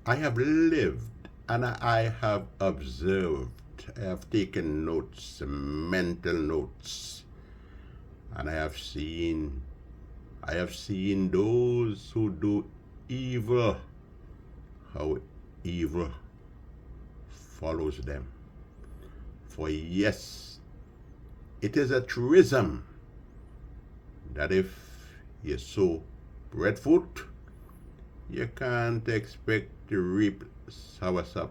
I have lived and I have observed. I have taken notes, mental notes, and I have seen those who do evil, how evil follows them. For yes, it is a truism that if you sow breadfruit, you can't expect to reap soursop.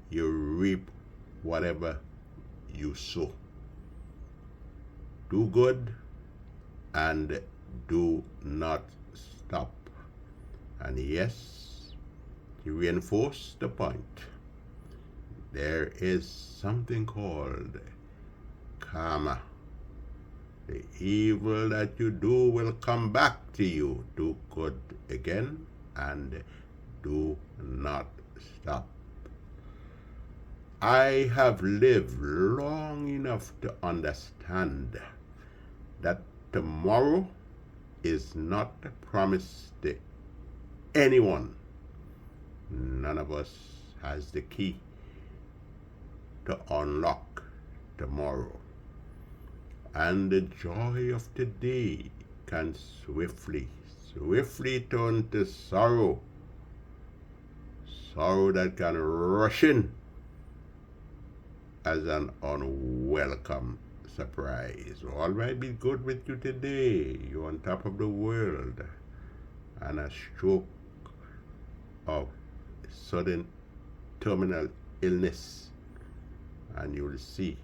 You reap whatever you sow. Do good and do not stop. And yes, to reinforce the point, there is something called karma. The evil that you do will come back to you. Do good again and do not stop. I have lived long enough to understand that tomorrow is not promised to anyone. None of us has the key to unlock tomorrow. And the joy of today can swiftly turn to sorrow. Sorrow that can rush in as an unwelcome surprise. All might be good with you today. You're on top of the world. And a stroke of sudden terminal illness. And you'll see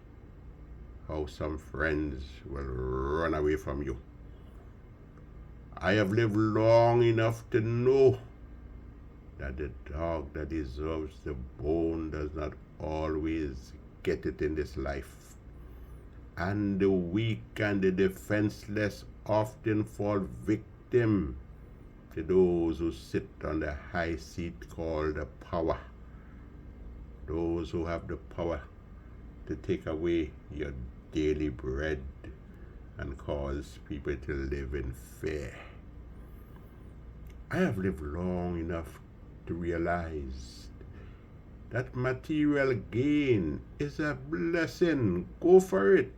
how some friends will run away from you. I have lived long enough to know that the dog that deserves the bone does not always get it in this life. And the weak and the defenseless often fall victim to those who sit on the high seat called the power. Those who have the power to take away your daily bread and cause people to live in fear. I have lived long enough to realize that material gain is a blessing. Go for it.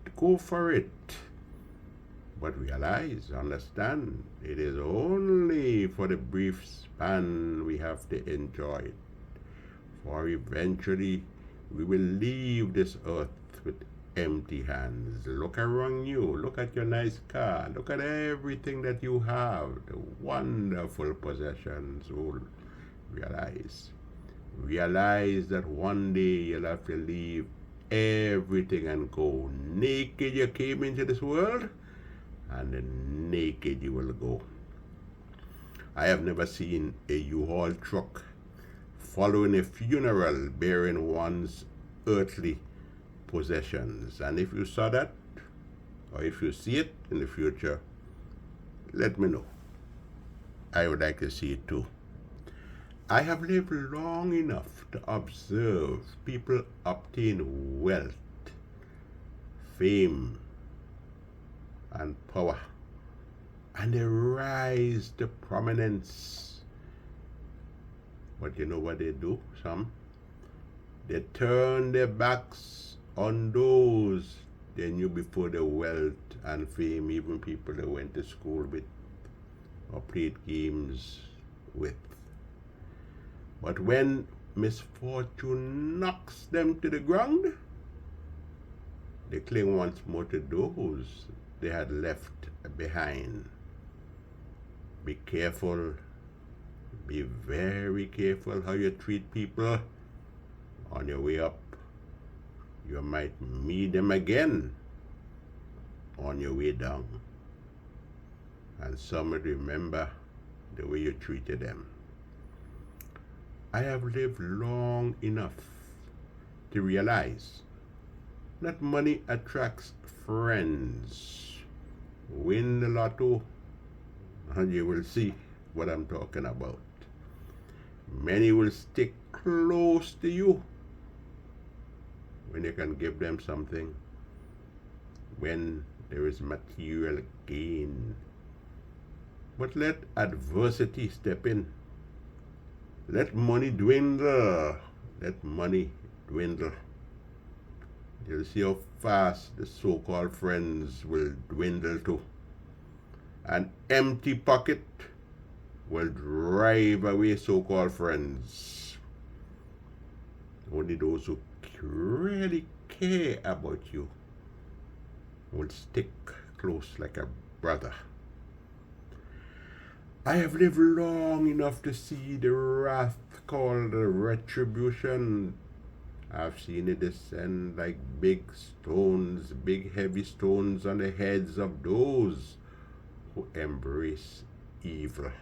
But realize, understand, it is only for the brief span we have to enjoy it. For eventually we will leave this earth with empty hands. Look around you. Look at your nice car. Look at everything that you have. The wonderful possessions. Oh, realize that one day you'll have to leave everything and go. Naked you came into this world, and naked you will go. I have never seen a U-Haul truck following a funeral bearing one's earthly possessions. And if you saw that, or if you see it in the future, let me know. I would like to see it too. I have lived long enough to observe people obtain wealth, fame, and power, and they rise to prominence. But you know what they do? Some, they turn their backs on those they knew before the wealth and fame, even people they went to school with or played games with. But when misfortune knocks them to the ground, they cling once more to those they had left behind. Be careful, be very careful how you treat people. On your way up, you might meet them again on your way down. And some will remember the way you treated them. I have lived long enough to realize that money attracts friends. Win the lotto and you will see what I'm talking about. Many will stick close to you when you can give them something, when there is material gain. But let adversity step in Let money dwindle. Let money dwindle. You'll see how fast the so-called friends will dwindle too. An empty pocket will drive away so-called friends. Only those who really care about you will stick close like a brother. I have lived long enough to see the wrath called retribution. I've seen it descend like big stones, big heavy stones on the heads of those who embrace evil.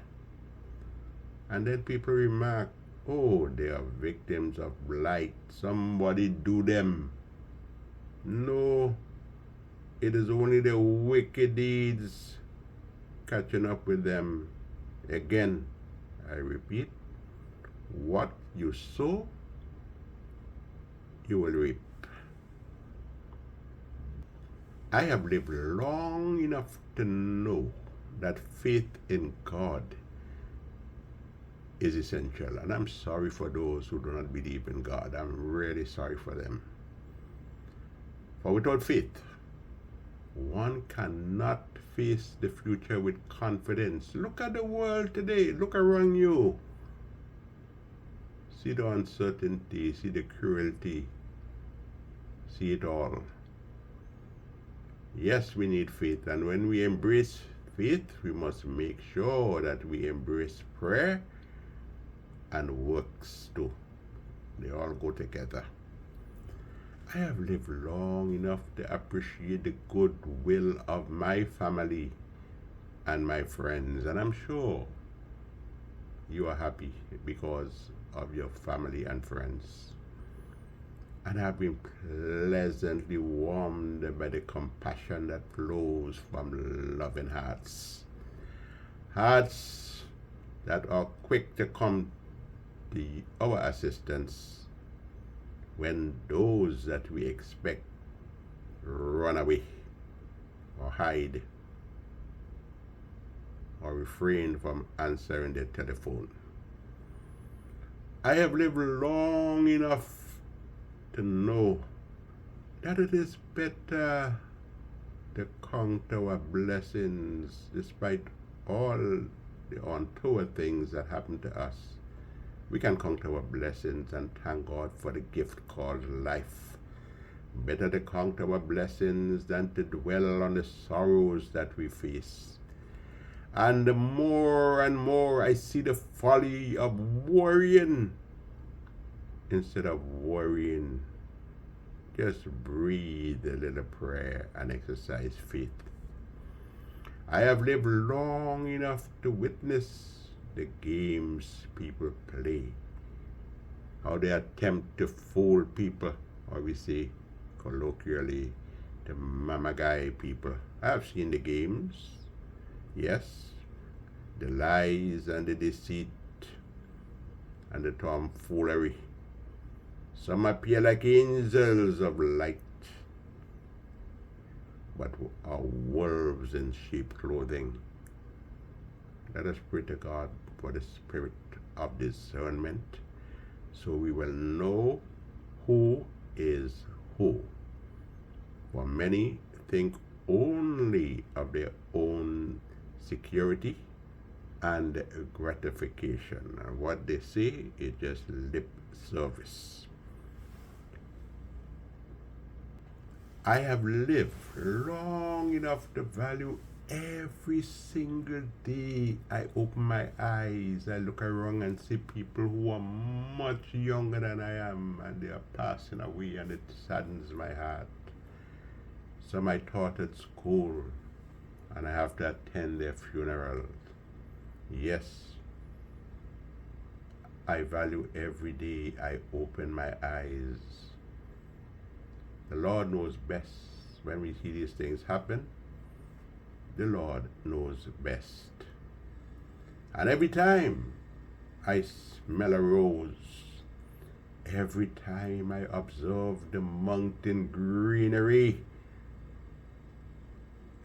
And then people remark, oh, they are victims of blight. Somebody do them. No, it is only the wicked deeds catching up with them. Again, I repeat, what you sow, you will reap. I have lived long enough to know that faith in God is essential. And I'm sorry for those who do not believe in God. I'm really sorry for them. For without faith, one cannot face the future with confidence. Look at the world today. Look around you. See the uncertainty, see the cruelty, see it all. Yes, we need faith, and when we embrace faith, we must make sure that we embrace prayer and works too. They all go together. I have lived long enough to appreciate the goodwill of my family and my friends, and I'm sure you are happy because of your family and friends. And I've been pleasantly warmed by the compassion that flows from loving hearts. Hearts that are quick to come to our assistance when those that we expect run away or hide or refrain from answering their telephone. I have lived long enough to know that it is better to count our blessings despite all the untoward things that happen to us. We can count our blessings and thank God for the gift called life. Better to count our blessings than to dwell on the sorrows that we face. And the more and more I see the folly of worrying instead of worrying, just breathe a little prayer and exercise faith. I have lived long enough to witness the games people play, how they attempt to fool people, or we say colloquially, the mamagai people. I have seen the games, yes, the lies and the deceit and the tomfoolery. Some appear like angels of light, but are wolves in sheep clothing. Let us pray to God for the spirit of discernment, so we will know who is who. For many think only of their own security and gratification, and what they say is just lip service. I have lived long enough to value every single day I open my eyes. I look around and see people who are much younger than I am, and they are passing away, and it saddens my heart. Some I taught at school, and I have to attend their funerals. Yes, I value every day I open my eyes. The Lord knows best. When we see these things happen, the Lord knows best. And every time I smell a rose, every time I observe the mountain greenery,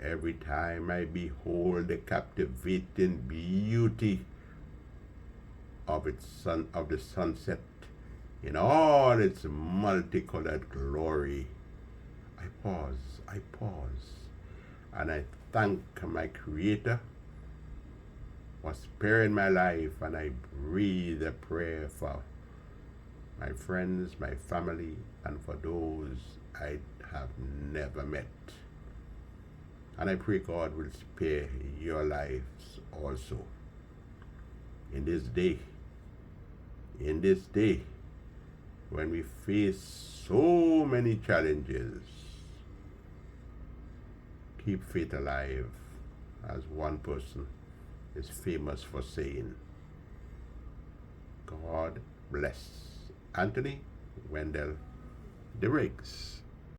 every time I behold the captivating beauty of the sunset in all its multicolored glory. I pause, and I thank my Creator for sparing my life, and I breathe a prayer for my friends, my family, and for those I have never met. And I pray God will spare your lives also. In this day, when we face so many challenges, keep faith alive, as one person is famous for saying. God bless. Anthony Wendell DeRiggs.